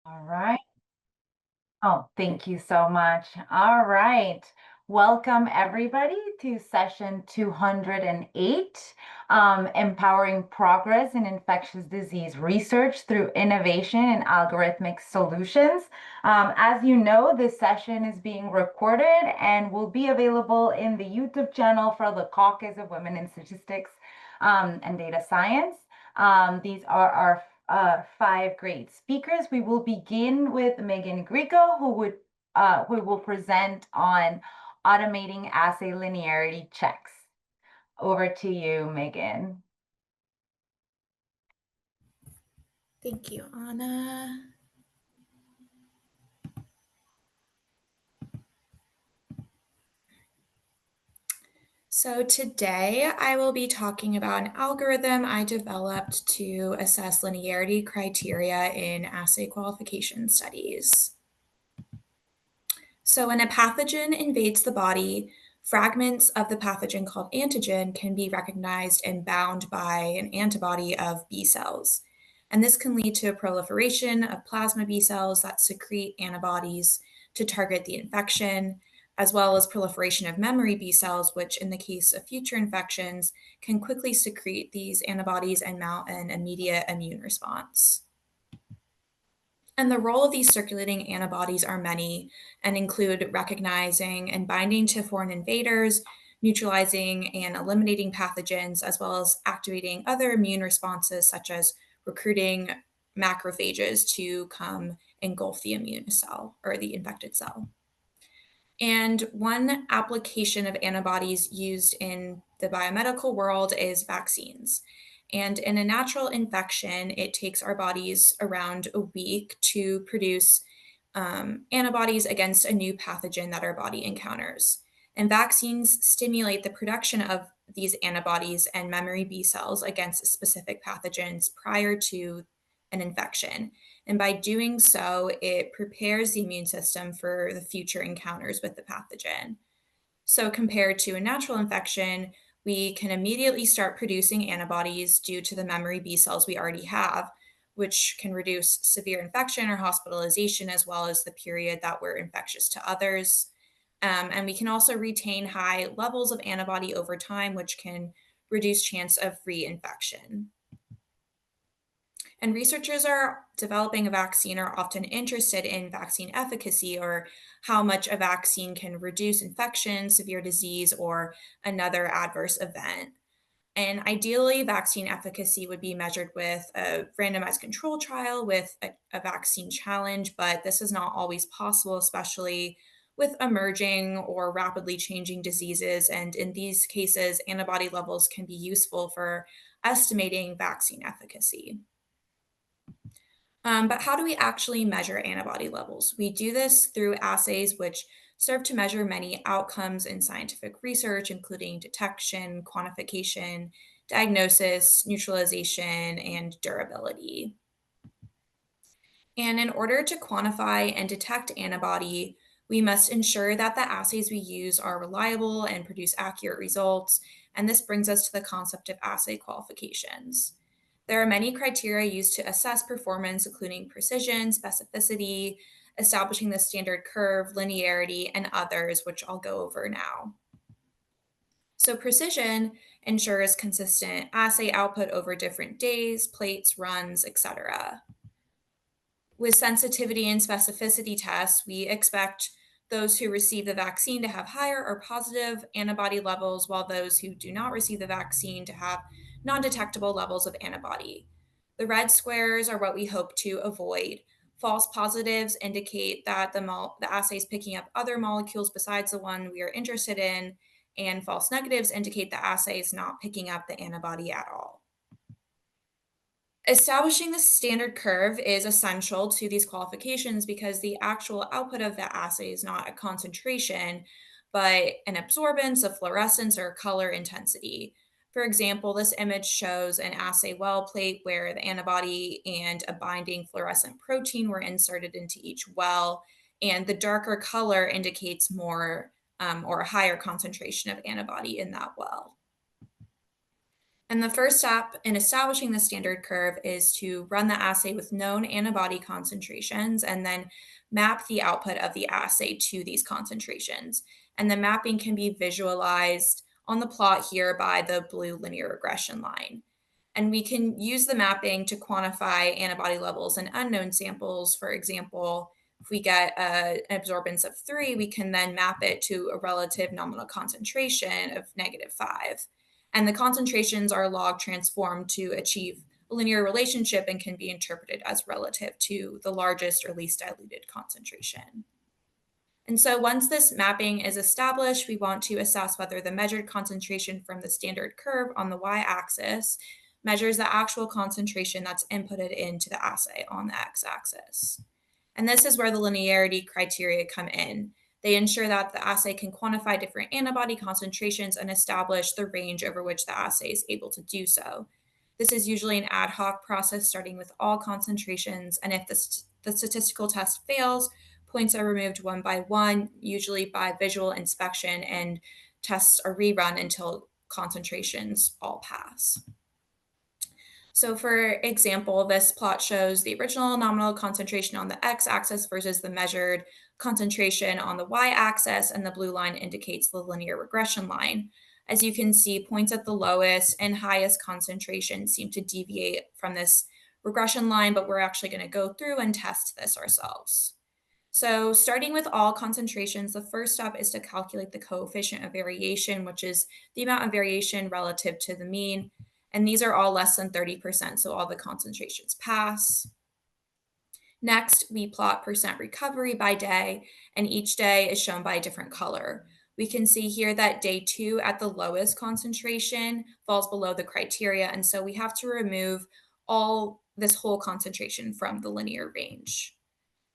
All right. Oh, thank you so much. All right. Welcome, everybody, to session 208, Empowering Progress in Infectious Disease Research Through Innovation and Algorithmic Solutions. As you know, this session is being recorded and will be available in the YouTube channel for the Caucus of Women in Statistics and Data Science. These are our five great speakers. We will begin with Megan Grico, who will present on automating assay linearity checks. Over to you, Megan. Thank you, Anna. So today I will be talking about an algorithm I developed to assess linearity criteria in assay qualification studies. So when a pathogen invades the body, fragments of the pathogen called antigen can be recognized and bound by an antibody of B cells. And this can lead to a proliferation of plasma B cells that secrete antibodies to target the infection, as well as proliferation of memory B cells, which, in the case of future infections, can quickly secrete these antibodies and mount an immediate immune response. And the role of these circulating antibodies are many and include recognizing and binding to foreign invaders, neutralizing and eliminating pathogens, as well as activating other immune responses, such as recruiting macrophages to come engulf the immune cell or the infected cell. And one application of antibodies used in the biomedical world is vaccines. And in a natural infection, it takes our bodies around a week to produce antibodies against a new pathogen that our body encounters. And vaccines stimulate the production of these antibodies and memory B cells against specific pathogens prior to an infection. And by doing so, it prepares the immune system for the future encounters with the pathogen. So, compared to a natural infection, we can immediately start producing antibodies due to the memory B cells we already have, which can reduce severe infection or hospitalization, as well as the period that we're infectious to others. And we can also retain high levels of antibody over time, which can reduce chance of reinfection. And researchers are developing a vaccine are often interested in vaccine efficacy, or how much a vaccine can reduce infection, severe disease, or another adverse event. And ideally, vaccine efficacy would be measured with a randomized control trial with a vaccine challenge, but this is not always possible, especially with emerging or rapidly changing diseases. And in these cases, antibody levels can be useful for estimating vaccine efficacy. But how do we actually measure antibody levels? We do this through assays which serve to measure many outcomes in scientific research, including detection, quantification, diagnosis, neutralization, and durability. And in order to quantify and detect antibody, we must ensure that the assays we use are reliable and produce accurate results. And this brings us to the concept of assay qualifications. There are many criteria used to assess performance, including precision, specificity, establishing the standard curve, linearity, and others, which I'll go over now. So, precision ensures consistent assay output over different days, plates, runs, etc. With sensitivity and specificity tests, we expect those who receive the vaccine to have higher or positive antibody levels, while those who do not receive the vaccine to have non-detectable levels of antibody. The red squares are what we hope to avoid. False positives indicate that the assay is picking up other molecules besides the one we are interested in, and false negatives indicate the assay is not picking up the antibody at all. Establishing the standard curve is essential to these qualifications because the actual output of the assay is not a concentration, but an absorbance, a fluorescence, or color intensity. For example, this image shows an assay well plate where the antibody and a binding fluorescent protein were inserted into each well, and the darker color indicates more or a higher concentration of antibody in that well. And the first step in establishing the standard curve is to run the assay with known antibody concentrations and then map the output of the assay to these concentrations. And the mapping can be visualized on the plot here by the blue linear regression line. And we can use the mapping to quantify antibody levels in unknown samples. For example, if we get an absorbance of 3, we can then map it to a relative nominal concentration of -5. And the concentrations are log transformed to achieve a linear relationship and can be interpreted as relative to the largest or least diluted concentration. And so once this mapping is established, we want to assess whether the measured concentration from the standard curve on the y-axis measures the actual concentration that's inputted into the assay on the x-axis. And this is where the linearity criteria come in. They ensure that the assay can quantify different antibody concentrations and establish the range over which the assay is able to do so. This is usually an ad hoc process starting with all concentrations, and if the statistical test fails, points are removed one by one, usually by visual inspection, and tests are rerun until concentrations all pass. So for example, this plot shows the original nominal concentration on the x-axis versus the measured concentration on the y-axis, and the blue line indicates the linear regression line. As you can see, points at the lowest and highest concentration seem to deviate from this regression line, but we're actually going to go through and test this ourselves. So starting with all concentrations, the first step is to calculate the coefficient of variation, which is the amount of variation relative to the mean. And these are all less than 30%, so all the concentrations pass. Next, we plot percent recovery by day, and each day is shown by a different color. We can see here that day 2 at the lowest concentration falls below the criteria, and so we have to remove all this whole concentration from the linear range.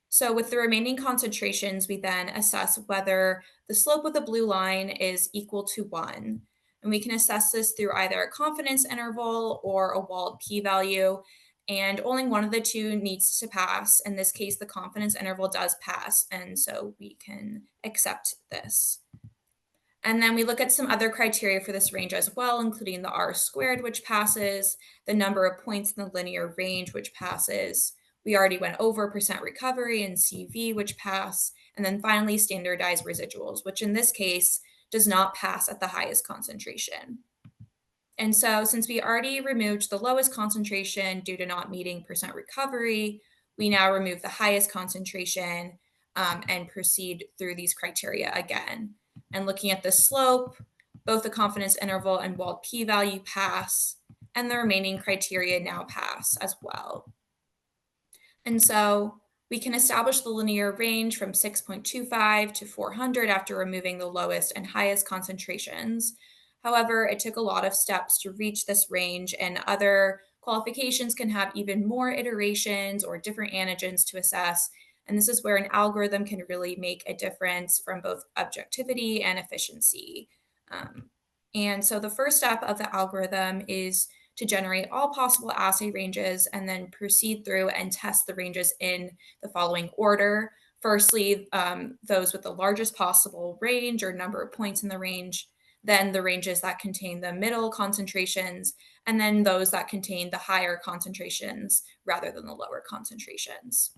So with the remaining concentrations, we then assess whether the slope of the blue line is equal to 1. And we can assess this through either a confidence interval or a walled p-value. And only one of the two needs to pass. In this case, the confidence interval does pass, and so we can accept this. And then we look at some other criteria for this range as well, including the R squared, which passes, the number of points in the linear range, which passes. We already went over percent recovery and CV, which pass, and then finally standardized residuals, which in this case does not pass at the highest concentration. And so since we already removed the lowest concentration due to not meeting percent recovery, we now remove the highest concentration and proceed through these criteria again. And looking at the slope, both the confidence interval and walled p-value pass, and the remaining criteria now pass as well. And so we can establish the linear range from 6.25 to 400 after removing the lowest and highest concentrations. However, it took a lot of steps to reach this range, and other qualifications can have even more iterations or different antigens to assess. And this is where an algorithm can really make a difference from both objectivity and efficiency. And so the first step of the algorithm is to generate all possible assay ranges and then proceed through and test the ranges in the following order. Firstly, those with the largest possible range or number of points in the range, then the ranges that contain the middle concentrations, and then those that contain the higher concentrations rather than the lower concentrations.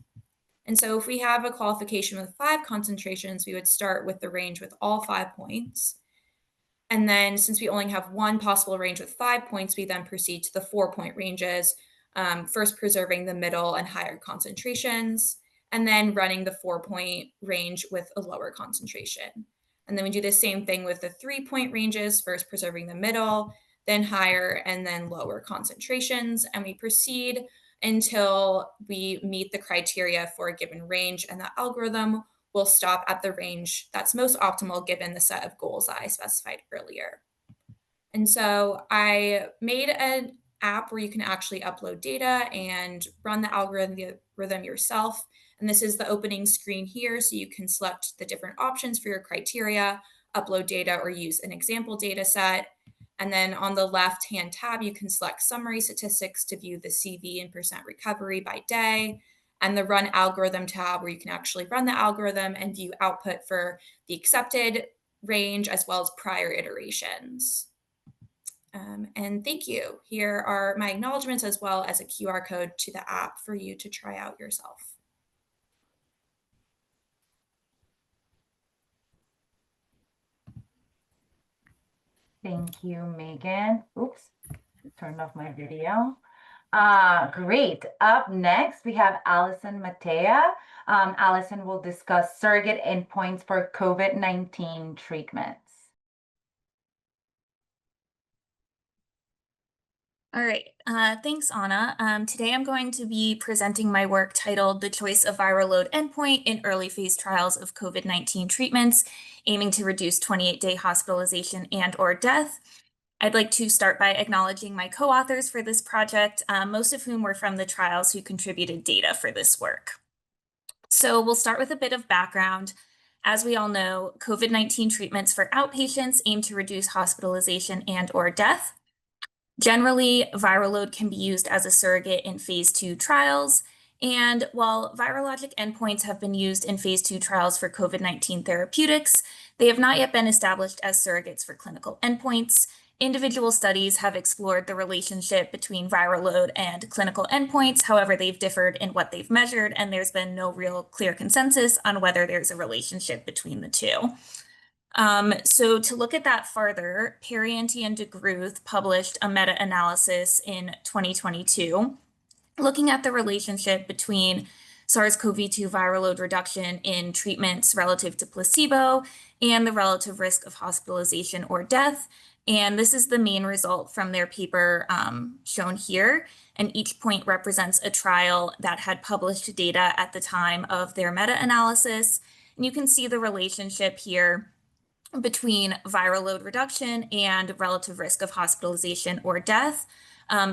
And so if we have a qualification with 5 concentrations, we would start with the range with all 5 points. And then since we only have one possible range with 5 points, we then proceed to the 4-point ranges, first preserving the middle and higher concentrations, and then running the 4-point range with a lower concentration. And then we do the same thing with the 3-point ranges, first preserving the middle, then higher, and then lower concentrations. And we proceed until we meet the criteria for a given range, and the algorithm will stop at the range that's most optimal given the set of goals that I specified earlier. And so I made an app where you can actually upload data and run the algorithm yourself. And this is the opening screen here, so you can select the different options for your criteria, upload data, or use an example data set. And then on the left-hand tab, you can select summary statistics to view the CV and percent recovery by day, and the Run Algorithm tab, where you can actually run the algorithm and view output for the accepted range as well as prior iterations. And thank you. Here are my acknowledgements as well as a QR code to the app for you to try out yourself. Thank you, Megan. Oops, turned off my video. Great. Up next, we have Allison Matea. Allison will discuss surrogate endpoints for COVID-19 treatments. All right, thanks, Anna. Today I'm going to be presenting my work titled The Choice of Viral Load Endpoint in Early Phase Trials of COVID-19 Treatments, aiming to reduce 28-day hospitalization and/or death. I'd like to start by acknowledging my co-authors for this project, most of whom were from the trials who contributed data for this work. So we'll start with a bit of background. As we all know, COVID-19 treatments for outpatients aim to reduce hospitalization and/or death. Generally, viral load can be used as a surrogate in phase 2 trials. And while virologic endpoints have been used in phase 2 trials for COVID-19 therapeutics, they have not yet been established as surrogates for clinical endpoints. Individual studies have explored the relationship between viral load and clinical endpoints. However, they've differed in what they've measured, and there's been no real clear consensus on whether there's a relationship between the two. So to look at that farther, Parianti and DeGruth published a meta-analysis in 2022, looking at the relationship between SARS-CoV-2 viral load reduction in treatments relative to placebo and the relative risk of hospitalization or death. And this is the main result from their paper shown here. And each point represents a trial that had published data at the time of their meta-analysis. And you can see the relationship here between viral load reduction and relative risk of hospitalization or death.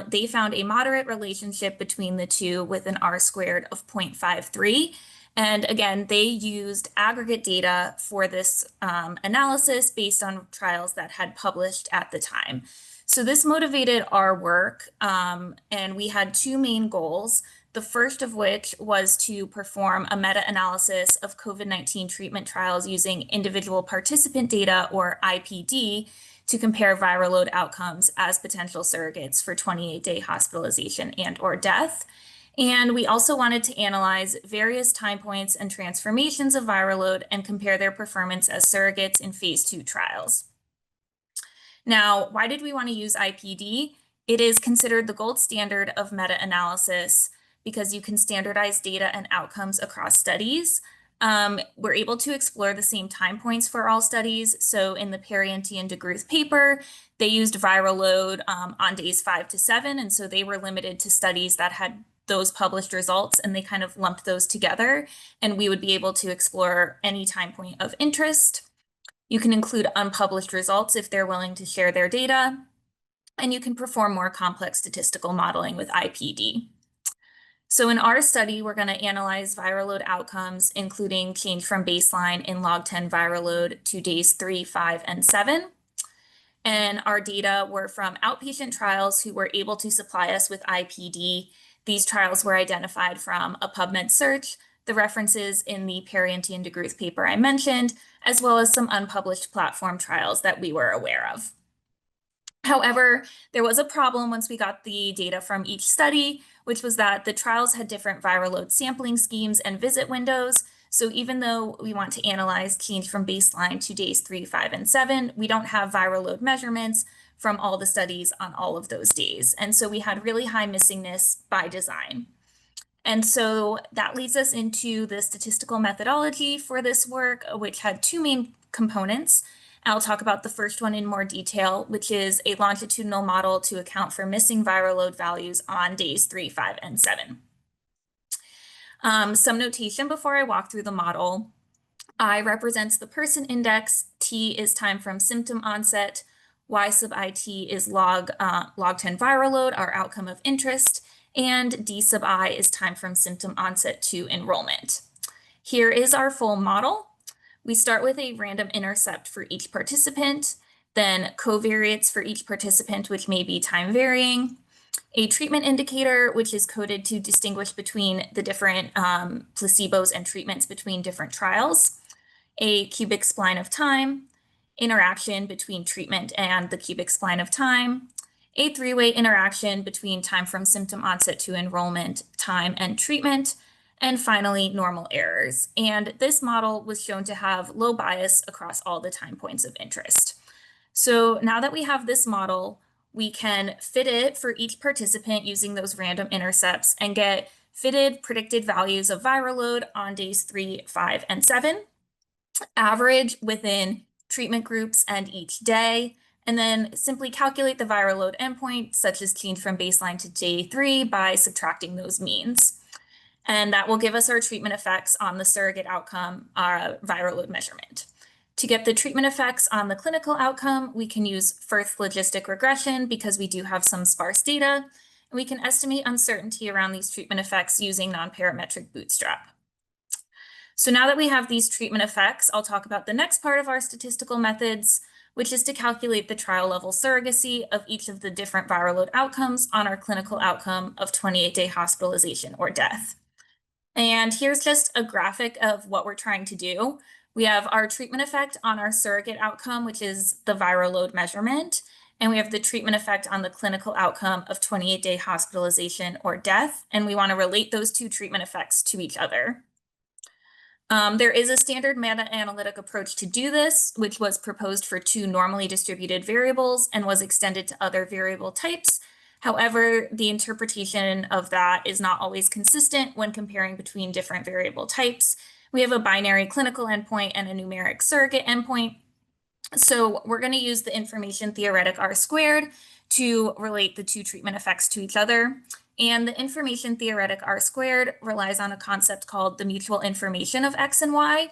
They found a moderate relationship between the two with an R-squared of 0.53. And again, they used aggregate data for this analysis based on trials that had published at the time. So this motivated our work, and we had two main goals. The first of which was to perform a meta-analysis of COVID-19 treatment trials using individual participant data, or IPD, to compare viral load outcomes as potential surrogates for 28-day hospitalization and/or death. And we also wanted to analyze various time points and transformations of viral load and compare their performance as surrogates in phase 2 trials. Now, why did we want to use IPD? It is considered the gold standard of meta-analysis because you can standardize data and outcomes across studies. We're able to explore the same time points for all studies. So in the Parianti and DeGruth paper, they used viral load on days 5 to 7. And so they were limited to studies that had those published results, and they kind of lumped those together. And we would be able to explore any time point of interest. You can include unpublished results if they're willing to share their data. And you can perform more complex statistical modeling with IPD. So in our study, we're going to analyze viral load outcomes, including change from baseline in log 10 viral load to days 3, 5, and 7. And our data were from outpatient trials who were able to supply us with IPD. These trials were identified from a PubMed search, the references in the Parianti and DeGruth paper I mentioned, as well as some unpublished platform trials that we were aware of. However, there was a problem once we got the data from each study, which was that the trials had different viral load sampling schemes and visit windows. So even though we want to analyze change from baseline to days 3, 5, and 7, we don't have viral load measurements from all the studies on all of those days. And so we had really high missingness by design. And so that leads us into the statistical methodology for this work, which had two main components. I'll talk about the first one in more detail, which is a longitudinal model to account for missing viral load values on days 3, 5, and 7. Some notation before I walk through the model. I represents the person index, T is time from symptom onset, Y sub IT is log 10 viral load, our outcome of interest, and D sub I is time from symptom onset to enrollment. Here is our full model. We start with a random intercept for each participant, then covariates for each participant, which may be time varying, a treatment indicator, which is coded to distinguish between the different placebos and treatments between different trials, a cubic spline of time, interaction between treatment and the cubic spline of time, a three-way interaction between time from symptom onset to enrollment, time, and treatment, and finally, normal errors. And this model was shown to have low bias across all the time points of interest. So now that we have this model, we can fit it for each participant using those random intercepts and get fitted predicted values of viral load on days 3, 5, and 7, average within treatment groups and each day, and then simply calculate the viral load endpoint, such as change from baseline to day 3 by subtracting those means. And that will give us our treatment effects on the surrogate outcome, our viral load measurement. To get the treatment effects on the clinical outcome, we can use Firth logistic regression because we do have some sparse data, and we can estimate uncertainty around these treatment effects using non-parametric bootstrap. So now that we have these treatment effects, I'll talk about the next part of our statistical methods, which is to calculate the trial level surrogacy of each of the different viral load outcomes on our clinical outcome of 28-day hospitalization or death. And here's just a graphic of what we're trying to do. We have our treatment effect on our surrogate outcome, which is the viral load measurement, and we have the treatment effect on the clinical outcome of 28-day hospitalization or death, and we want to relate those two treatment effects to each other. There is a standard meta-analytic approach to do this, which was proposed for 2 normally distributed variables and was extended to other variable types. However, the interpretation of that is not always consistent when comparing between different variable types. We have a binary clinical endpoint and a numeric surrogate endpoint. So we're going to use the information theoretic R-squared to relate the 2 treatment effects to each other. And the information theoretic R-squared relies on a concept called the mutual information of X and Y,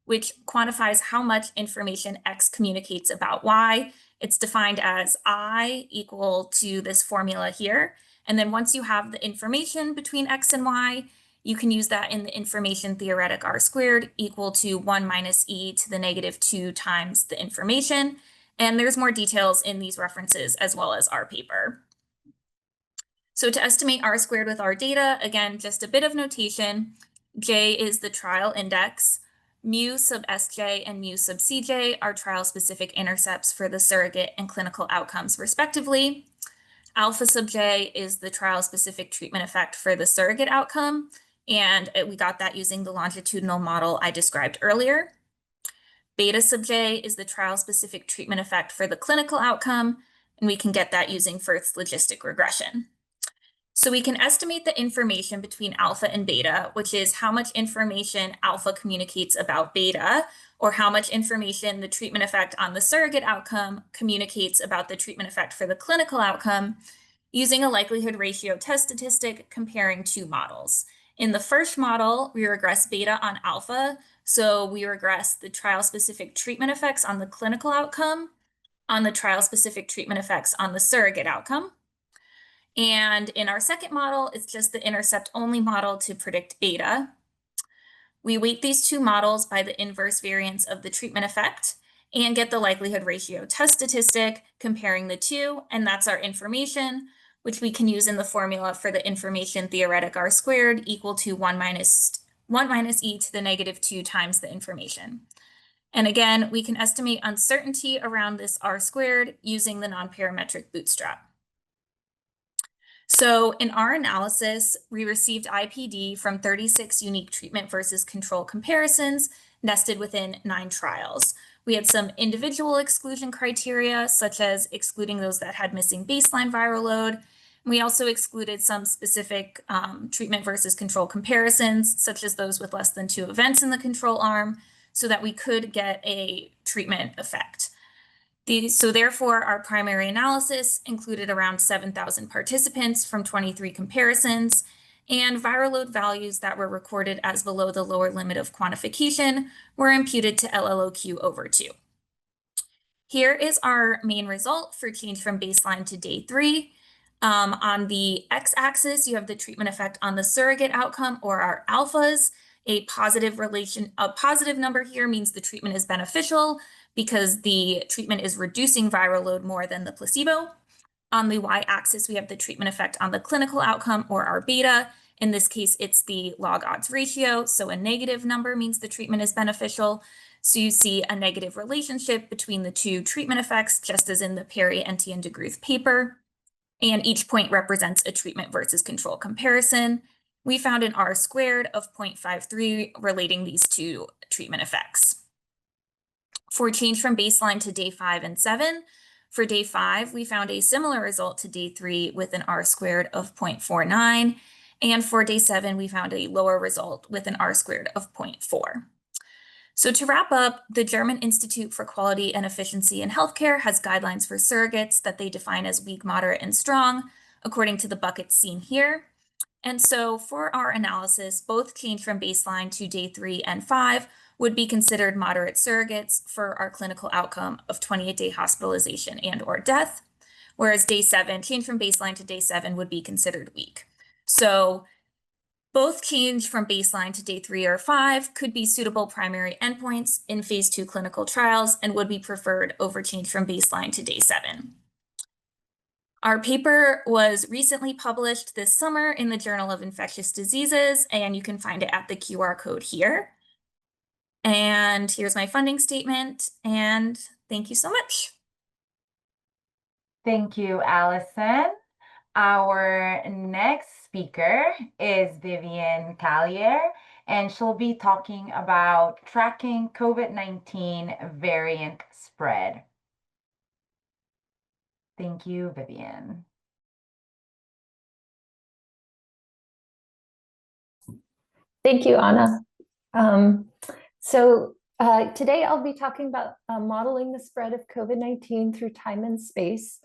which quantifies how much information X communicates about Y. It's defined as I equal to this formula here. And then once you have the information between X and Y, you can use that in the information theoretic R-squared equal to 1 minus e to the negative 2 times the information. And there's more details in these references as well as our paper. So to estimate R-squared with our data, again, just a bit of notation. J is the trial index. Mu sub Sj and mu sub Cj are trial-specific intercepts for the surrogate and clinical outcomes, respectively. Alpha sub j is the trial-specific treatment effect for the surrogate outcome, and we got that using the longitudinal model I described earlier. Beta sub j is the trial-specific treatment effect for the clinical outcome, and we can get that using Firth's logistic regression. So we can estimate the information between alpha and beta, which is how much information alpha communicates about beta, or how much information the treatment effect on the surrogate outcome communicates about the treatment effect for the clinical outcome, using a likelihood ratio test statistic comparing 2 models. In the first model, we regress beta on alpha, so we regress the trial-specific treatment effects on the clinical outcome, on the trial-specific treatment effects on the surrogate outcome. And in our second model, it's just the intercept-only model to predict beta. We weight these 2 models by the inverse variance of the treatment effect and get the likelihood ratio test statistic comparing the 2, and that's our information, which we can use in the formula for the information theoretic R-squared equal to 1 minus e to the negative 2 times the information. And again, we can estimate uncertainty around this R-squared using the non-parametric bootstrap. So in our analysis, we received IPD from 36 unique treatment versus control comparisons nested within 9 trials. We had some individual exclusion criteria, such as excluding those that had missing baseline viral load. We also excluded some specific treatment versus control comparisons, such as those with less than 2 events in the control arm, so that we could get a treatment effect. So therefore, our primary analysis included around 7,000 participants from 23 comparisons, and viral load values that were recorded as below the lower limit of quantification were imputed to LLOQ over 2. Here is our main result for change from baseline to day 3. On the x-axis, you have the treatment effect on the surrogate outcome, or our alphas. A positive number here means the treatment is beneficial because the treatment is reducing viral load more than the placebo. On the y-axis, we have the treatment effect on the clinical outcome, or our beta. In this case, it's the log odds ratio. So a negative number means the treatment is beneficial. So you see a negative relationship between the two treatment effects, just as in the Perry, Enti, and DeGruth paper. And each point represents a treatment versus control comparison. We found an R squared of 0.53 relating these two treatment effects. For change from baseline to day 5 and 7, for day 5, we found a similar result to day 3 with an R squared of 0.49. And for day 7, we found a lower result with an R squared of 0.4. So to wrap up, the German Institute for Quality and Efficiency in Healthcare has guidelines for surrogates that they define as weak, moderate, and strong, according to the buckets seen here. And so for our analysis, both change from baseline to day 3 and 5 would be considered moderate surrogates for our clinical outcome of 28-day hospitalization and or death, whereas day 7, change from baseline to day 7 would be considered weak. So both change from baseline to day 3 or 5 could be suitable primary endpoints in phase 2 clinical trials and would be preferred over change from baseline to day 7. Our paper was recently published this summer in the Journal of Infectious Diseases, and you can find it at the QR code here. And here's my funding statement, and thank you so much. Thank you, Allison. Our next speaker is Vivian Callier, and she'll be talking about tracking COVID-19 variant spread. Thank you, Vivian. Thank you, Anna. Today I'll be talking about modeling the spread of COVID-19 through time and space.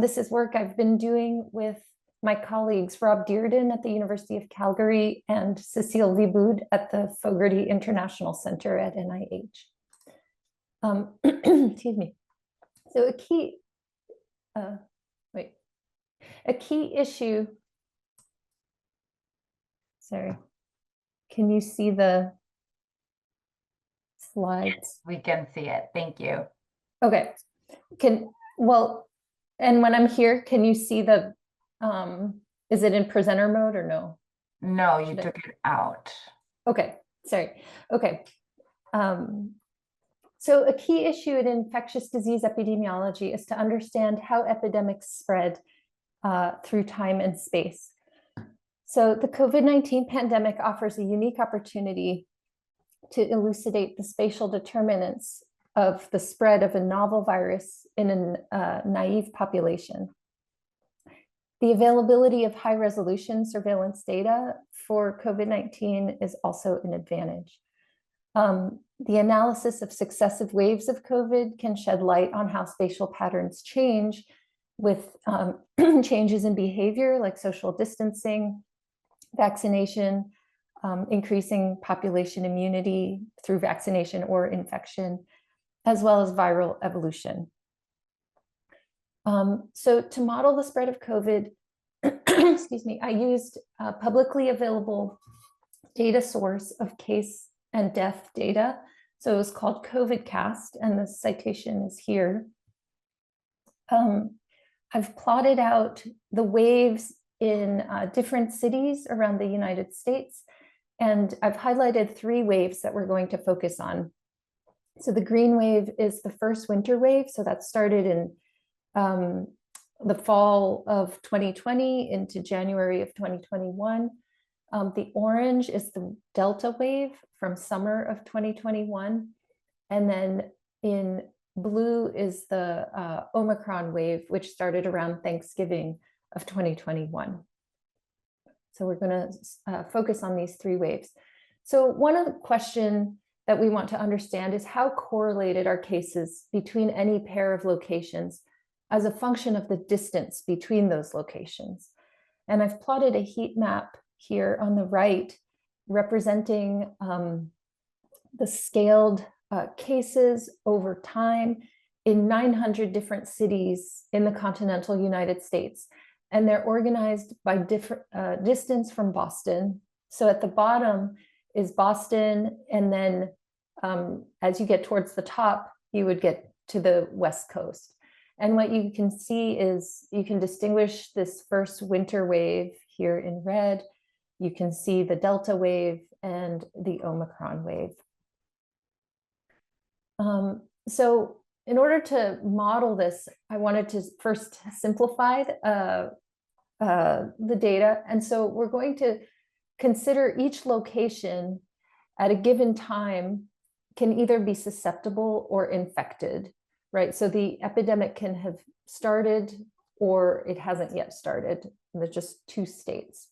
This is work I've been doing with my colleagues, Rob Dearden at the University of Calgary and Cecile Viboud at the Fogarty International Center at NIH. Excuse me. So a key issue, sorry, can you see the slides? We can see it. Thank you. Okay. And when I'm here, can you see the, is it in presenter mode or no? No, you took it out. Okay, sorry. Okay. So a key issue in infectious disease epidemiology is to understand how epidemics spread through time and space. So the COVID-19 pandemic offers a unique opportunity to elucidate the spatial determinants of the spread of a novel virus in a naive population. The availability of high-resolution surveillance data for COVID-19 is also an advantage. The analysis of successive waves of COVID can shed light on how spatial patterns change with changes in behavior like social distancing, vaccination, increasing population immunity through vaccination or infection, as well as viral evolution. So to model the spread of COVID, excuse me, I used a publicly available data source of case and death data. So it was called COVIDcast, and the citation is here. I've plotted out the waves in different cities around the United States, and I've highlighted 3 waves that we're going to focus on. So the green wave is the first winter wave. So that started in the fall of 2020 into January of 2021. The orange is the Delta wave from summer of 2021. And then in blue is the Omicron wave, which started around Thanksgiving of 2021. So we're going to focus on these 3 waves. So one of the questions that we want to understand is how correlated are cases between any pair of locations as a function of the distance between those locations. And I've plotted a heat map here on the right representing the scaled cases over time in 900 different cities in the continental United States. And they're organized by different distance from Boston. So at the bottom is Boston, and then as you get towards the top, you would get to the West Coast. And what you can see is you can distinguish this first winter wave here in red. You can see the Delta wave and the Omicron wave. So in order to model this, I wanted to first simplify the data. And so we're going to consider each location at a given time can either be susceptible or infected, right? So the epidemic can have started or it hasn't yet started. There's just two states.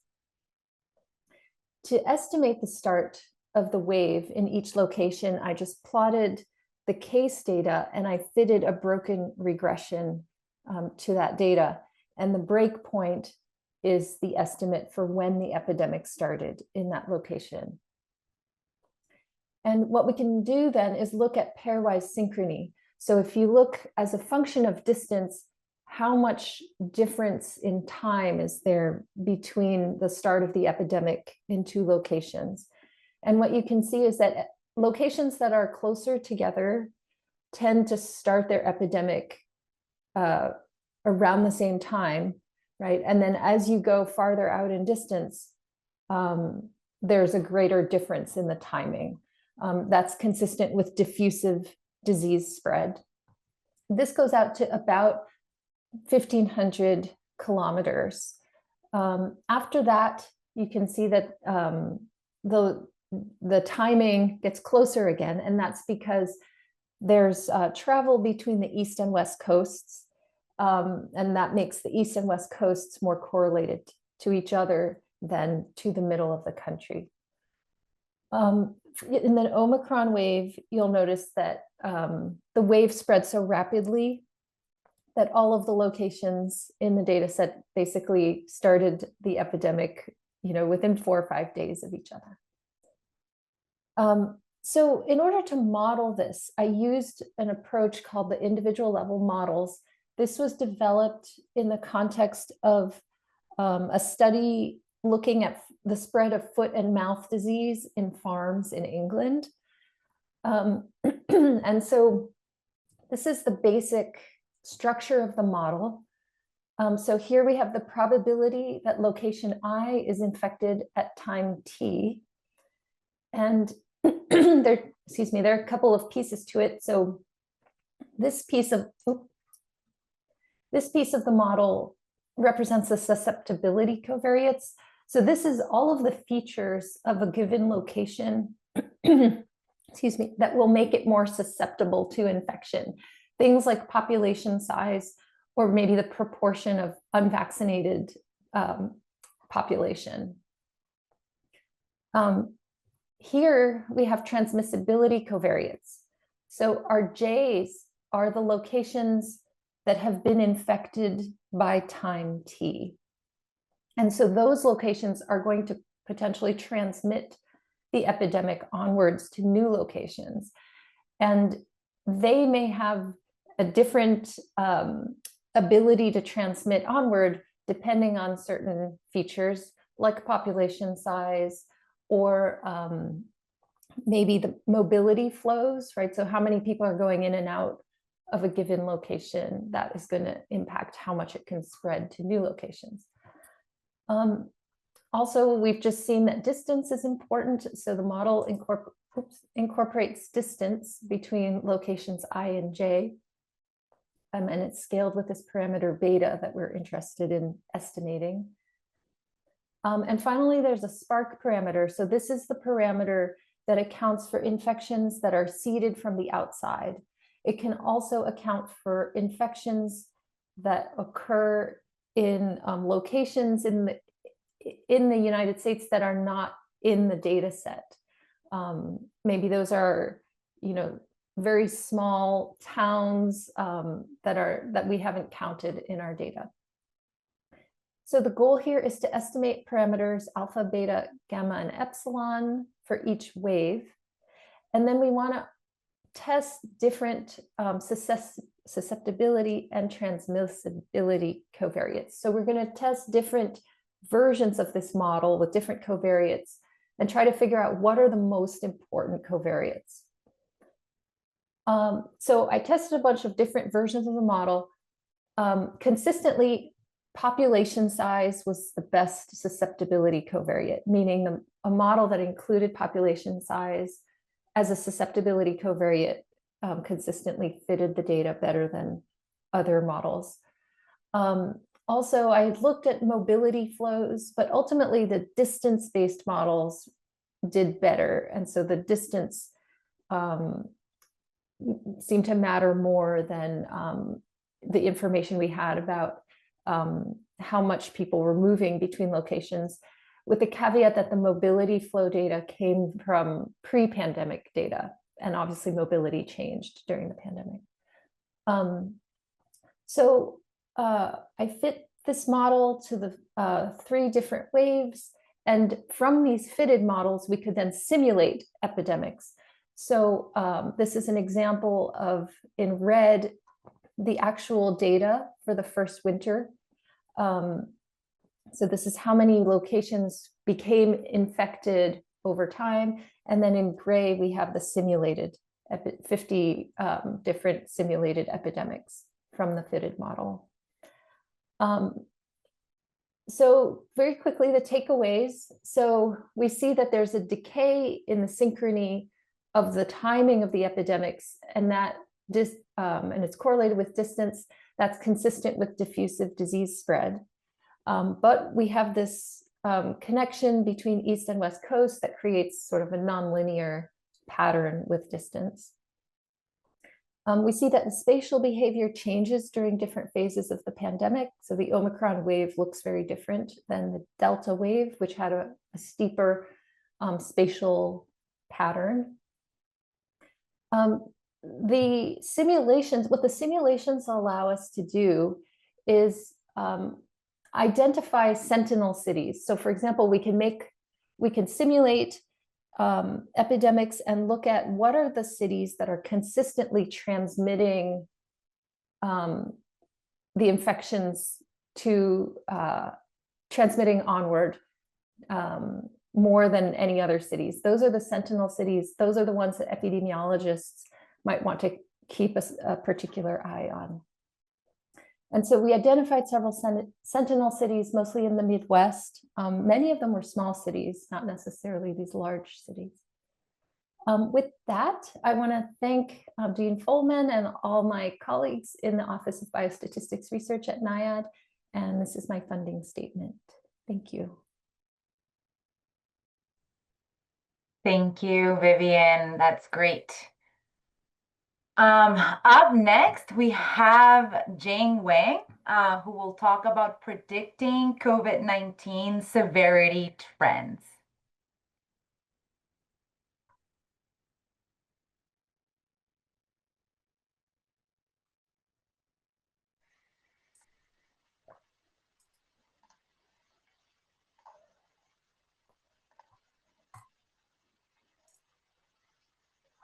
To estimate the start of the wave in each location, I just plotted the case data and I fitted a broken regression to that data. And the break point is the estimate for when the epidemic started in that location. And what we can do then is look at pairwise synchrony. So if you look as a function of distance, how much difference in time is there between the start of the epidemic in two locations? And what you can see is that locations that are closer together tend to start their epidemic around the same time, right? And then as you go farther out in distance, there's a greater difference in the timing. That's consistent with diffusive disease spread. This goes out to about 1,500 kilometers. After that, you can see that the timing gets closer again, and that's because there's travel between the east and west coasts, and that makes the east and west coasts more correlated to each other than to the middle of the country. In the Omicron wave, you'll notice that the wave spread so rapidly that all of the locations in the data set basically started the epidemic, within 4 or 5 days of each other. So in order to model this, I used an approach called the individual level models. This was developed in the context of a study looking at the spread of foot and mouth disease in farms in England. And so this is the basic structure of the model. So here we have the probability that location I is infected at time t. And there are a couple of pieces to it. So this piece of the model represents the susceptibility covariates. So this is all of the features of a given location, that will make it more susceptible to infection. Things like population size, or maybe the proportion of unvaccinated population. Here we have transmissibility covariates. So our J's are the locations that have been infected by time t. And so those locations are going to potentially transmit the epidemic onwards to new locations. And they may have a different ability to transmit onward depending on certain features like population size, or maybe the mobility flows, right? So how many people are going in and out of a given location, that is going to impact how much it can spread to new locations. Also, we've just seen that distance is important. So the model incorporates distance between locations I and J. And it's scaled with this parameter beta that we're interested in estimating. And finally, there's a spark parameter. So this is the parameter that accounts for infections that are seeded from the outside. It can also account for infections that occur in locations in the United States that are not in the data set. Maybe those are, very small towns that we haven't counted in our data. So the goal here is to estimate parameters alpha, beta, gamma, and epsilon for each wave. And then we want to test different susceptibility and transmissibility covariates. So we're going to test different versions of this model with different covariates and try to figure out what are the most important covariates. So I tested a bunch of different versions of the model. Consistently, population size was the best susceptibility covariate, meaning a model that included population size as a susceptibility covariate consistently fitted the data better than other models. Also, I looked at mobility flows, but ultimately the distance-based models did better. And so the distance seemed to matter more than the information we had about how much people were moving between locations, with the caveat that the mobility flow data came from pre-pandemic data, and obviously mobility changed during the pandemic. So I fit this model to the 3 different waves, and from these fitted models, we could then simulate epidemics. So this is an example of, in red, the actual data for the first winter. So this is how many locations became infected over time. And then in gray, we have the simulated 50 different simulated epidemics from the fitted model. So very quickly, the takeaways. So we see that there's a decay in the synchrony of the timing of the epidemics, and that and it's correlated with distance. That's consistent with diffusive disease spread. But we have this connection between East and West Coast that creates sort of a nonlinear pattern with distance. We see that the spatial behavior changes during different phases of the pandemic. So the Omicron wave looks very different than the Delta wave, which had a steeper spatial pattern. The simulations, what the simulations allow us to do is identify sentinel cities. So for example, we can simulate epidemics and look at what are the cities that are consistently transmitting the infections to transmitting onward more than any other cities. Those are the sentinel cities. Those are the ones that epidemiologists might want to keep a particular eye on. And so we identified several sentinel cities, mostly in the Midwest. Many of them were small cities, not necessarily these large cities. With that, I want to thank Dean Folman and all my colleagues in the Office of Biostatistics Research at NIAID. And this is my funding statement. Thank you. Thank you, Vivian. That's great. Up next, we have Jing Wang, who will talk about predicting COVID-19 severity trends.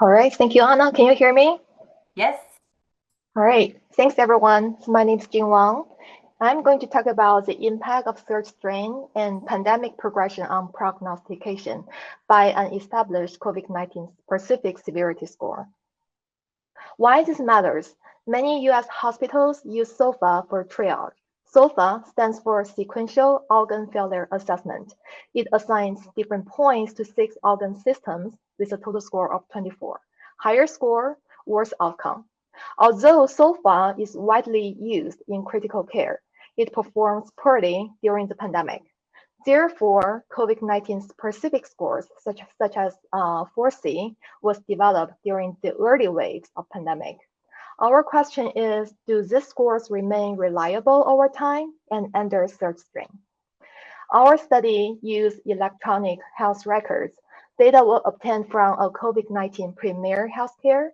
All right, thank you, Anna. Can you hear me? Yes. All right, thanks everyone. My name is Jing Wang. I'm going to talk about the impact of third strain and pandemic progression on prognostication by an established COVID-19 specific severity score. Why this matters? Many US hospitals use SOFA for triage. SOFA stands for Sequential Organ Failure Assessment. It assigns different points to 6 organ systems with a total score of 24. Higher score, worse outcome. Although SOFA is widely used in critical care, it performs poorly during the pandemic. Therefore, COVID-19 specific scores, such as 4C, was developed during the early waves of pandemic. Our question is, do these scores remain reliable over time and under third strain? Our study used electronic health records. Data were obtained from a COVID-19 Premier Healthcare.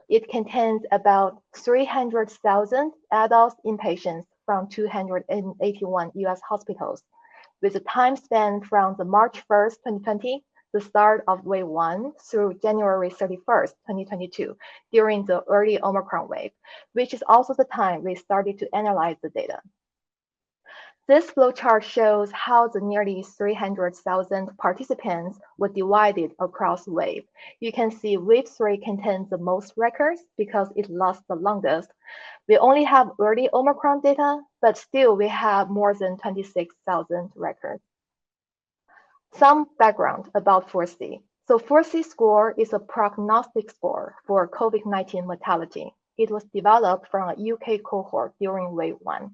It contains about 300,000 adult inpatients from 281 US hospitals, with a time span from the March 1st, 2020, the start of wave 1, through January 31st, 2022, during the early Omicron wave, which is also the time we started to analyze the data. This flowchart shows how the nearly 300,000 participants were divided across wave. You can see wave 3 contains the most records because it lasts the longest. We only have early Omicron data, but still we have more than 26,000 records. Some background about 4C. So 4C score is a prognostic score for COVID-19 mortality. It was developed from a UK cohort during wave 1.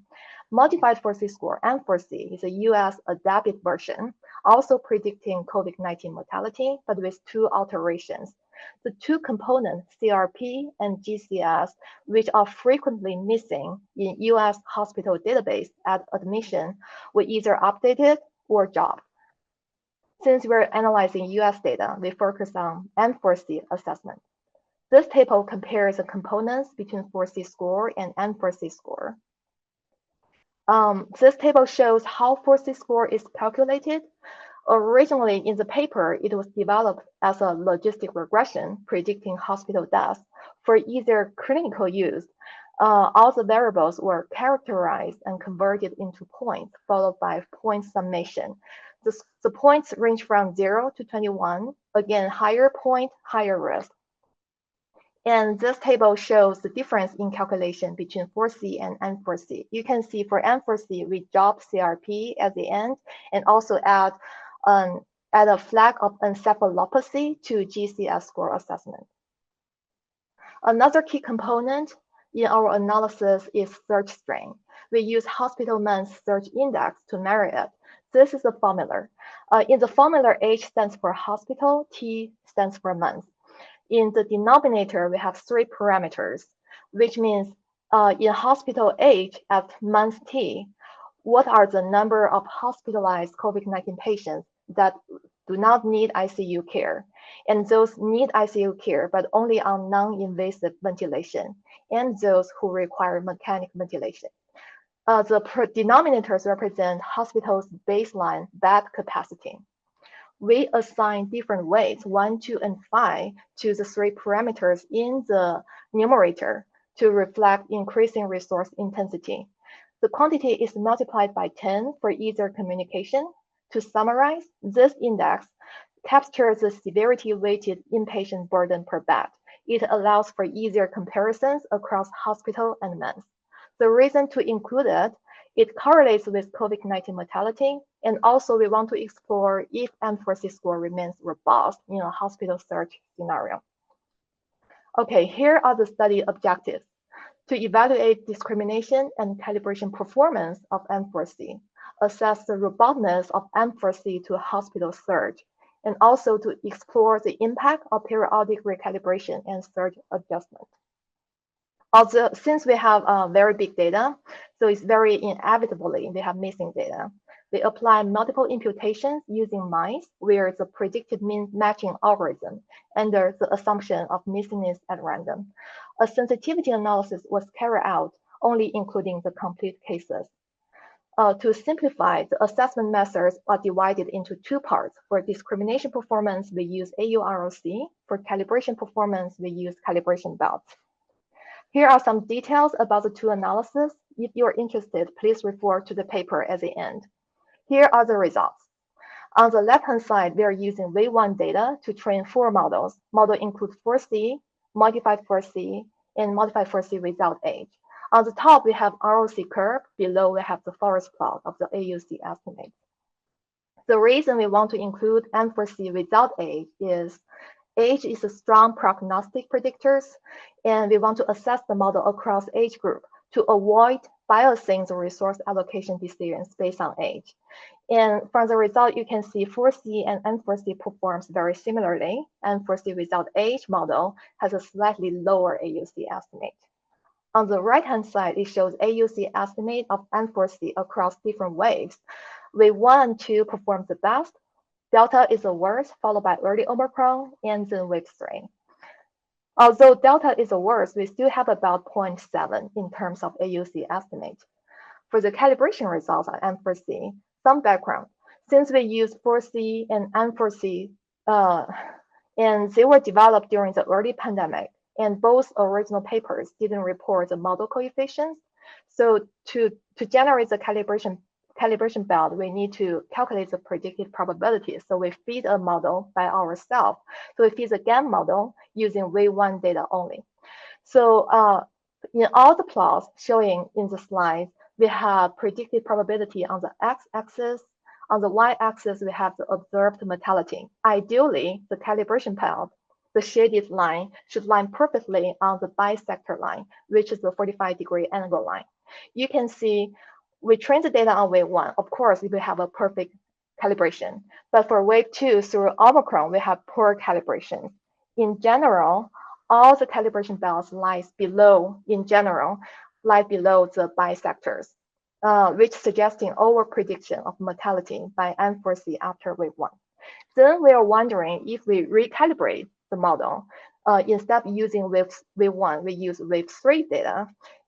Modified 4C score, M4C, is a US adapted version, also predicting COVID-19 mortality, but with 2 alterations. The 2 components, CRP and GCS, which are frequently missing in US hospital database at admission, were either updated or dropped. Since we're analyzing US data, we focus on M4C assessment. This table compares the components between 4C score and M4C score. This table shows how 4C score is calculated. Originally in the paper, it was developed as a logistic regression predicting hospital deaths. For either clinical use, all the variables were characterized and converted into points, followed by point summation. The points range from 0 to 21. Again, higher point, higher risk. And this table shows the difference in calculation between 4C and M4C. You can see for M4C, we drop CRP at the end and also add a flag of encephalopathy to GCS score assessment. Another key component in our analysis is search strain. We use hospital months search index to measure it. This is a formula. In the formula, H stands for hospital, T stands for month. In the denominator, we have 3 parameters, which means in hospital H at month T, what are the number of hospitalized COVID-19 patients that do not need ICU care, and those need ICU care, but only on non-invasive ventilation, and those who require mechanical ventilation. The denominators represent hospitals' baseline bed capacity. We assign different weights, 1, 2, and 5, to the 3 parameters in the numerator to reflect increasing resource intensity. The quantity is multiplied by 10 for easier communication. To summarize, this index captures the severity-weighted inpatient burden per bed. It allows for easier comparisons across hospital and months. The reason to include it, it correlates with COVID-19 mortality, and also we want to explore if M4C score remains robust in a hospital search scenario. Okay, here are the study objectives. To evaluate discrimination and calibration performance of M4C, assess the robustness of M4C to hospital search, and also to explore the impact of periodic recalibration and search adjustment. Also, since we have very big data, so it's very inevitably we have missing data. We apply multiple imputations using mice, where the predicted mean matching algorithm under the assumption of missingness at random. A sensitivity analysis was carried out, only including the complete cases. To simplify, the assessment methods are divided into 2 parts. For discrimination performance, we use AUROC. For calibration performance, we use calibration belts. Here are some details about the 2 analyses. If you're interested, please refer to the paper at the end. Here are the results. On the left-hand side, we are using wave 1 data to train 4 models. Model includes 4C, modified 4C, and modified 4C without age. On the top, we have ROC curve. Below, we have the forest plot of the AUC estimate. The reason we want to include M4C without age is age is a strong prognostic predictor, and we want to assess the model across age group to avoid biasing the resource allocation decisions based on age. And from the result, you can see 4C and M4C performs very similarly. M4C without age model has a slightly lower AUC estimate. On the right-hand side, it shows AUC estimate of M4C across different waves. Wave 1 and 2 perform the best. Delta is the worst, followed by early Omicron, and then wave 3. Although Delta is the worst, we still have about 0.7 in terms of AUC estimate. For the calibration results on M4C, some background. Since we use 4C and M4C, and they were developed during the early pandemic, and both original papers didn't report the model coefficients. So to generate the calibration belt, we need to calculate the predicted probability. So we feed a model by ourselves. So we feed the GAN model using wave 1 data only. So in all the plots showing in the slides, we have predicted probability on the x-axis, On the y-axis, we have the observed mortality. Ideally, the calibration path, the shaded line, should line perfectly on the bisector line, which is the 45-degree angle line. You can see we trained the data on wave 1. Of course, we have a perfect calibration. But for wave 2 through Omicron, we have poor calibration. In general, all the calibration belts lies below, lie below the bisectors, which suggesting over prediction of mortality by N4C after wave 1. Then we are wondering if we recalibrate the model, instead of using wave 1, we use wave 3 data.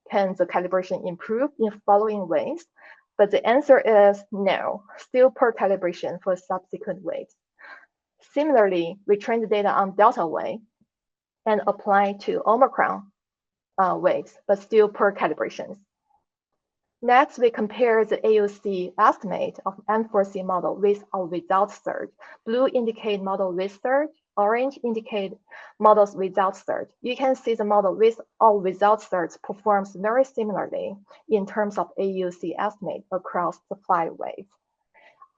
Can the calibration improve in following waves? But the answer is no, still poor calibration for subsequent waves. Similarly, we train the data on Delta wave and apply to Omicron waves, but still poor calibrations. Next, we compare the AUC estimate of N4C model with or without surge. Blue indicate model with surge, orange indicate models without surge. You can see the model with or without surge performs very similarly in terms of AUC estimate across the 5 waves.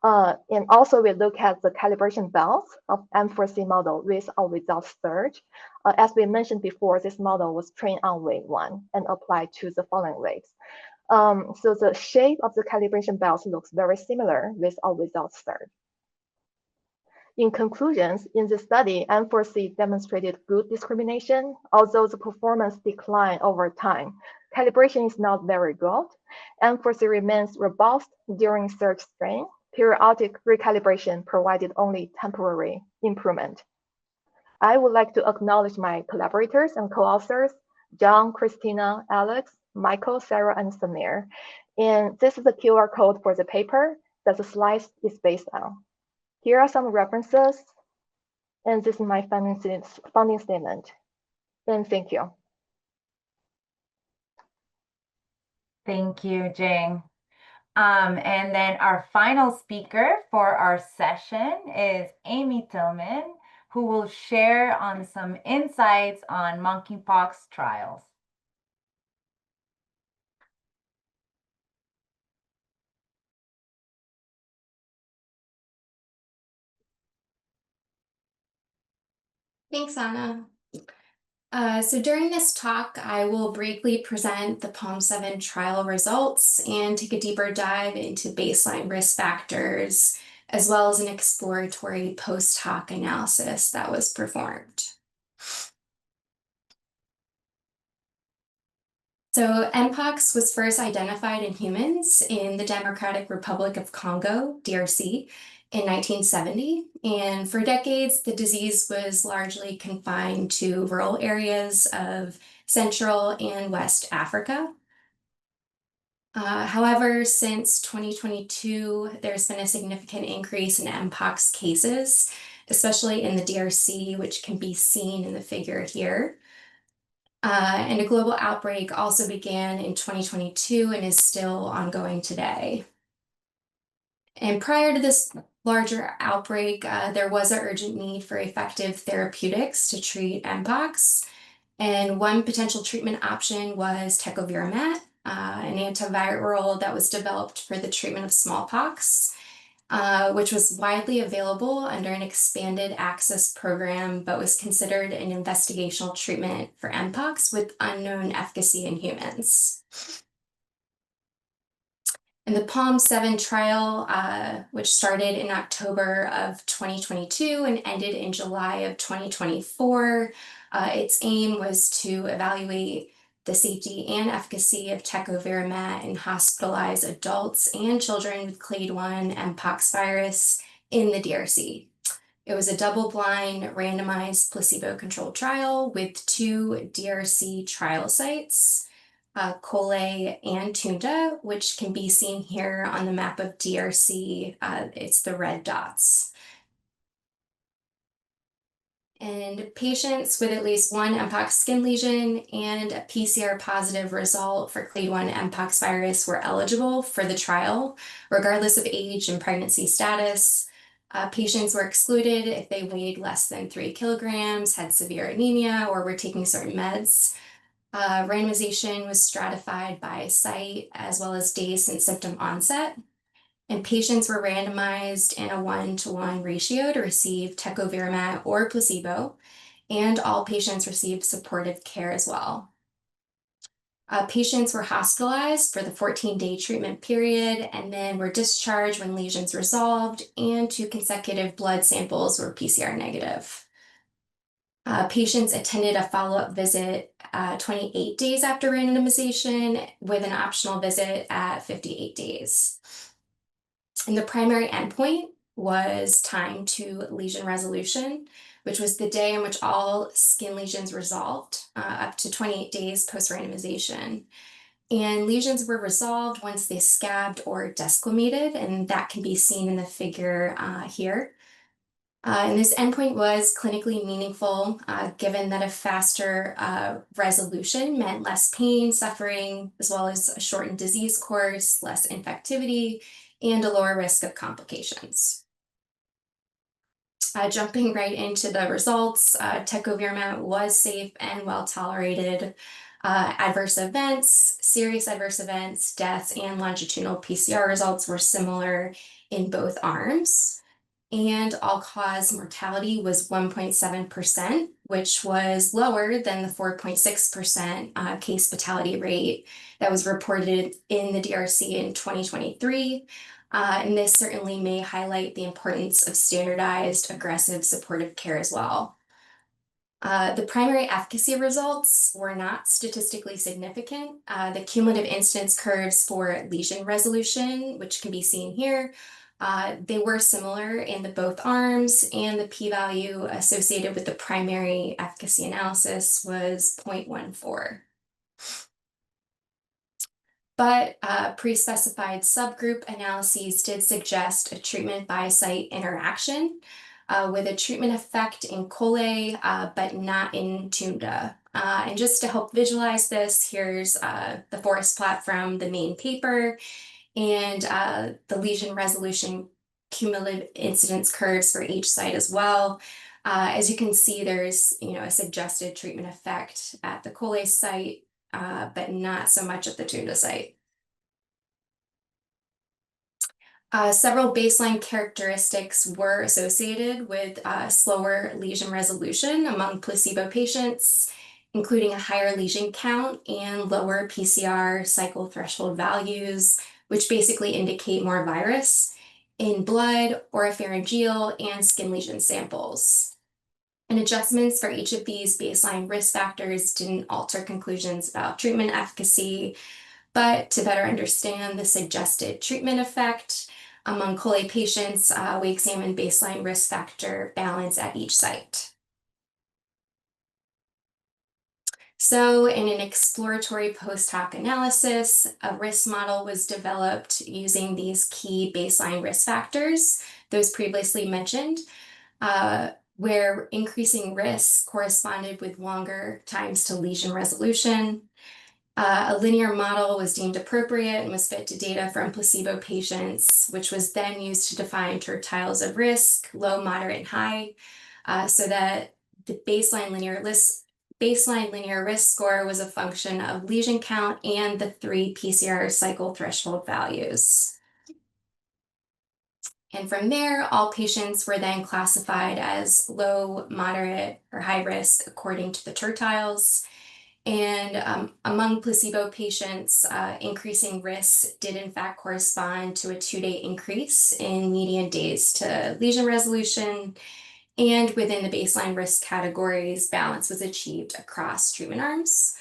And also we look at the calibration belts of N4C model with or without surge. As we mentioned before, this model was trained on wave 1 and applied to the following waves. So the shape of the calibration belts looks very similar with or without surge. In conclusions, in this study, N4C demonstrated good discrimination, although the performance declined over time. Calibration is not very good. N4C remains robust during surge strain. Periodic recalibration provided only temporary improvement. I would like to acknowledge my collaborators and co-authors, John, Christina, Alex, Michael, Sarah, and Samir. And this is the QR code for the paper that the slide is based on. Here are some references, and this is my funding statement. And thank you. Thank you, Jing. And then our final speaker for our session is Amy Tillman, who will share on some insights on monkeypox trials. Thanks, Anna. So during this talk, I will briefly present the PALM7 trial results and take a deeper dive into baseline risk factors, as well as an exploratory post hoc analysis that was performed. So Mpox was first identified in humans in the Democratic Republic of Congo, DRC, in 1970, and for decades, the disease was largely confined to rural areas of Central and West Africa. However, since 2022, there's been a significant increase in Mpox cases, especially in the DRC, which can be seen in the figure here. And a global outbreak also began in 2022 and is still ongoing today. And prior to this larger outbreak, there was an urgent need for effective therapeutics to treat Mpox. And one potential treatment option was tecovirimat, an antiviral that was developed for the treatment of smallpox, which was widely available under an expanded access program, but was considered an investigational treatment for Mpox with unknown efficacy in humans. And the PALM7 trial, which started in October of 2022 and ended in July of 2024, its aim was to evaluate the safety and efficacy of tecovirimat in hospitalized adults and children with clade 1 Mpox virus in the DRC. It was a double-blind, randomized, placebo-controlled trial with 2 DRC trial sites, Kole and Tunda, which can be seen here on the map of DRC. It's the red dots. And patients with at least 1 Mpox skin lesion and a PCR positive result for clade 1 Mpox virus were eligible for the trial, regardless of age and pregnancy status. Patients were excluded if they weighed less than 3 kilograms, had severe anemia, or were taking certain meds. Randomization was stratified by site as well as days since symptom onset. And patients were randomized in a 1-to-1 ratio to receive tecovirimat or placebo, and all patients received supportive care as well. Patients were hospitalized for the 14-day treatment period and then were discharged when lesions resolved, and 2 consecutive blood samples were PCR negative. Patients attended a follow-up visit 28 days after randomization with an optional visit at 58 days. And the primary endpoint was time to lesion resolution, which was the day in which all skin lesions resolved, up to 28 days post-randomization. And lesions were resolved once they scabbed or desquamated, and that can be seen in the figure here. And this endpoint was clinically meaningful, given that a faster resolution meant less pain, suffering, as well as a shortened disease course, less infectivity, and a lower risk of complications. Jumping right into the results, tecovirimat was safe and well tolerated. Adverse events, serious adverse events, deaths, and longitudinal PCR results were similar in both arms. And all-cause mortality was 1.7%, which was lower than the 4.6% case fatality rate that was reported in the DRC in 2023. And this certainly may highlight the importance of standardized aggressive supportive care as well. The primary efficacy results were not statistically significant. The cumulative incidence curves for lesion resolution, which can be seen here, they were similar in both arms, and the p-value associated with the primary efficacy analysis was 0.14. But pre-specified subgroup analyses did suggest a treatment by site interaction with a treatment effect in Cole, but not in Tunda. And just to help visualize this, here's the forest plot from the main paper and the lesion resolution cumulative incidence curves for each site as well. As you can see, there's a suggested treatment effect at the Cole site, but not so much at the Tunda site. Several baseline characteristics were associated with slower lesion resolution among placebo patients, including a higher lesion count and lower PCR cycle threshold values, which basically indicate more virus in blood, oropharyngeal, and skin lesion samples. And adjustments for each of these baseline risk factors didn't alter conclusions about treatment efficacy, but to better understand the suggested treatment effect among Cole patients, we examined baseline risk factor balance at each site. So in an exploratory post-hoc analysis, a risk model was developed using these key baseline risk factors, those previously mentioned, where increasing risk corresponded with longer times to lesion resolution. A linear model was deemed appropriate and was fit to data from placebo patients, which was then used to define tertiles of risk, low, moderate, and high, so that the baseline linear risk score was a function of lesion count and the 3 PCR cycle threshold values. And from there, all patients were then classified as low, moderate, or high risk according to the tertiles. And among placebo patients, increasing risk did in fact correspond to a 2-day increase in median days to lesion resolution. And within the baseline risk categories, balance was achieved across treatment arms.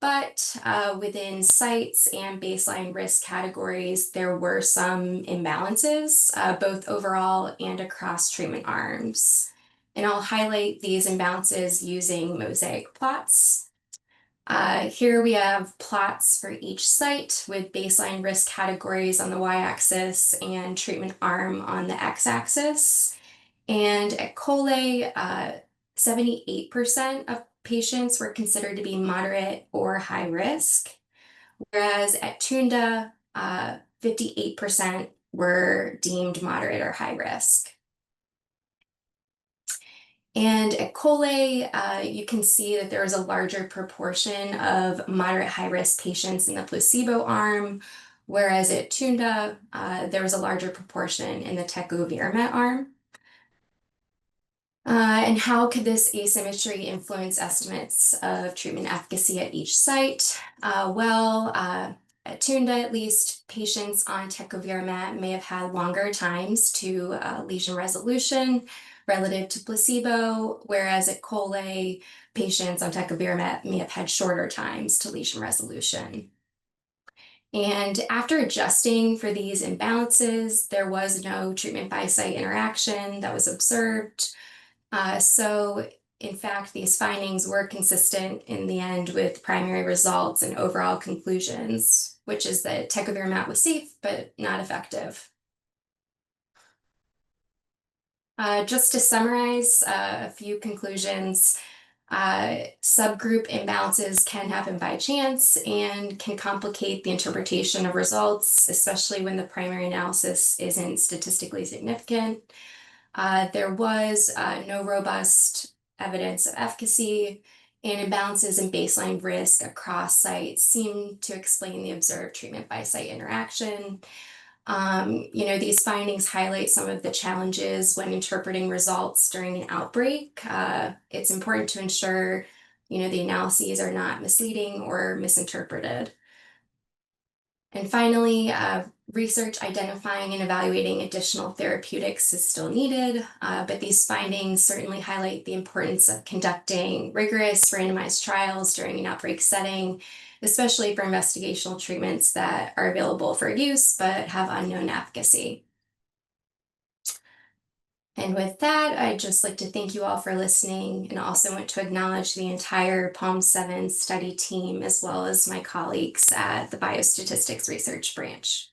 But within sites and baseline risk categories, there were some imbalances, both overall and across treatment arms. And I'll highlight these imbalances using mosaic plots. Here we have plots for each site with baseline risk categories on the y-axis and treatment arm on the x-axis. And at Cole, 78% of patients were considered to be moderate or high risk, whereas at Tunda, 58% were deemed moderate or high risk. And at Cole, you can see that there is a larger proportion of moderate high risk patients in the placebo arm, whereas at Tunda, there was a larger proportion in the tecovirimat arm. And how could this asymmetry influence estimates of treatment efficacy at each site? At Tunda, at least, patients on tecovirimat may have had longer times to lesion resolution relative to placebo, whereas at Cole, patients on tecovirimat may have had shorter times to lesion resolution. And after adjusting for these imbalances, there was no treatment by site interaction that was observed. So in fact, these findings were consistent in the end with primary results and overall conclusions, which is that tecovirimat was safe, but not effective. Just to summarize a few conclusions, subgroup imbalances can happen by chance and can complicate the interpretation of results, especially when the primary analysis isn't statistically significant. There was no robust evidence of efficacy, and imbalances in baseline risk across sites seem to explain the observed treatment by site interaction. These findings highlight some of the challenges when interpreting results during an outbreak. It's important to ensure, the analyses are not misleading or misinterpreted. And finally, research identifying and evaluating additional therapeutics is still needed, but these findings certainly highlight the importance of conducting rigorous randomized trials during an outbreak setting, especially for investigational treatments that are available for use but have unknown efficacy. And with that, I'd just like to thank you all for listening, and also want to acknowledge the entire PALM-7 study team, as well as my colleagues at the Biostatistics Research Branch.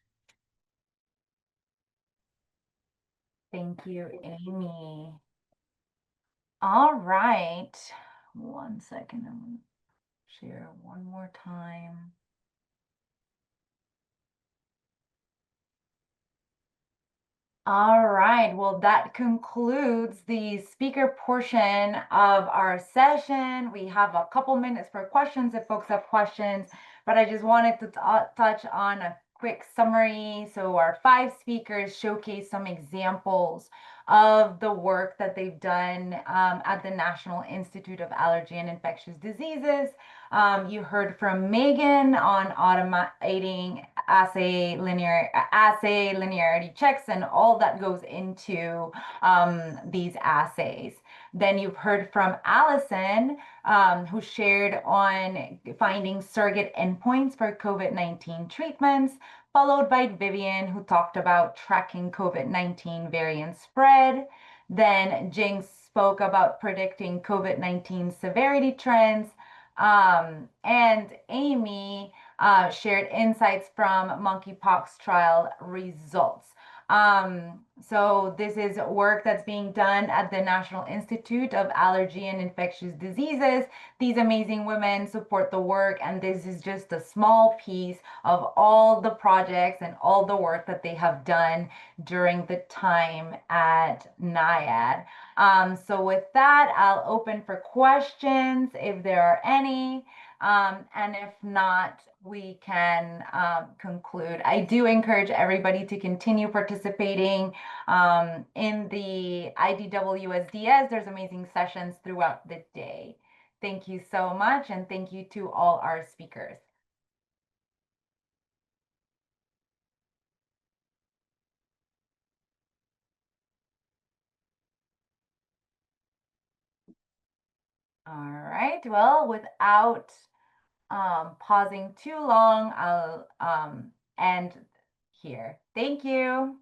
Thank you, Amy. All right. 1 second. I'm going to share one more time. All right, well, that concludes the speaker portion of our session. We have a couple minutes for questions if folks have questions, but I just wanted to touch on a quick summary. So our 5 speakers showcase some examples of the work that they've done at the National Institute of Allergy and Infectious Diseases. You heard from Megan on automating assay linearity checks and all that goes into these assays. Then you've heard from Allison, who shared on finding surrogate endpoints for COVID-19 treatments, followed by Vivian, who talked about tracking COVID-19 variant spread. Then Jing spoke about predicting COVID-19 severity trends. And Amy shared insights from monkeypox trial results. So this is work that's being done at the National Institute of Allergy and Infectious Diseases. These amazing women support the work, and this is just a small piece of all the projects and all the work that they have done during the time at NIAID. So with that, I'll open for questions if there are any. And if not, we can conclude. I do encourage everybody to continue participating in the IDWSDS. There's amazing sessions throughout the day. Thank you so much, and thank you to all our speakers. All right, well, without pausing too long, I'll end here. Thank you.